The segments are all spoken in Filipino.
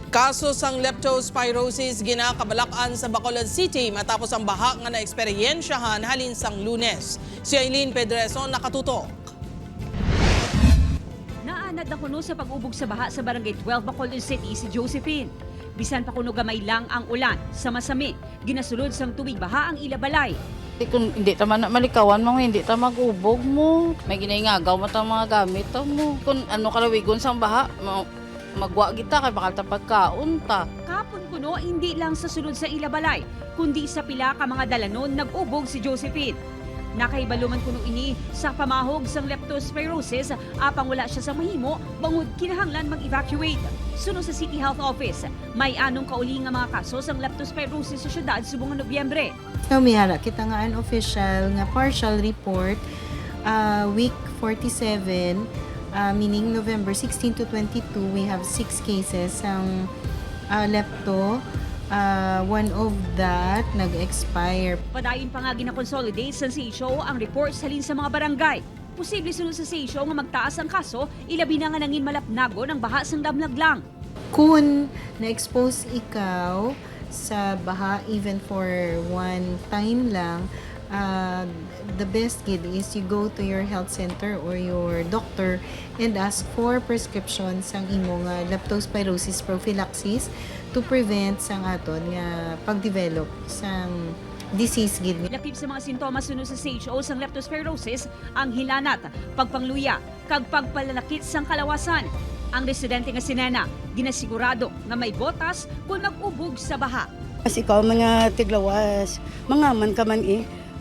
Kaso sang leptospirosis ginakabalak-an sa Bacolod City matapos ang baha nga naeksperyensyahan halin sang Lunes. Si Aileen Pedreso nakatutok. Naanad na kuno sa pag-ubog sa baha sa Barangay 12 Bacolod City si Josephine. Bisan pa kuno gamay lang ang ulan sa masami, ginasulod sang tubig baha ang ilabalay. Kung hindi ta man malikawan mo, hindi ta mag-ubog mo. May ginangagaw mo tang mga gamit mo. Kung ano kalawigon sang baha, magwa kita kay bakal ta pagkaon ta. Kapon kuno hindi lang sa sulod sa ilabalay, kundi sa pila ka mga dalanon nag-ubog si Josephine. Nakaibaluman kuno ini sa pamahog sang leptospirosis apang wala siya sa mahimo bangod kinahanglan mag-evacuate. Suno sa City Health Office, may anong kauli nga mga kaso sang leptospirosis sa syudad subong nga Nobyembre. Mihara kita nga unofficial nga partial report week 47 meaning November 16 to 22 we have 6 cases ang lepto. One of that nag-expire. Padayon pa nga gina-consolidate sa CHO ang reports halin sa mga barangay. Posible sunod sa CHO nga magtaas ang kaso, ilabi na nga nangin malapnago ng baha sang damlag lang. Kung na-expose ikaw sa baha even for one time lang, the best gid is you go to your health center or your doctor and ask for prescription sang imo nga leptospirosis prophylaxis to prevent sang aton nga pag-develop sang disease gid. Lakip sa mga sintomas sunod sa CHO sang leptospirosis ang hilanat, pagpangluya, kag pagpalalakit sang kalawasan. Ang residente nga si Nena, ginasigurado nga may botas kung mag-ubog sa baha. As ikaw mga tiglawas, mga man ka man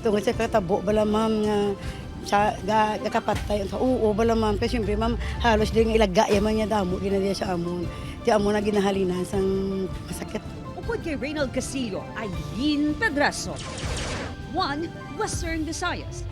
tungkol sa katabo bala ma'am nga sa gakapatay sa oo bala ma'am kasi siyempre ma'am halos din ilagaya man niya damo ginadiya sa amon. Di amo na ginahalinan sang masakit. Upod kay Reynald Casillo, Aileen Pedraso. 1 Western Visayas.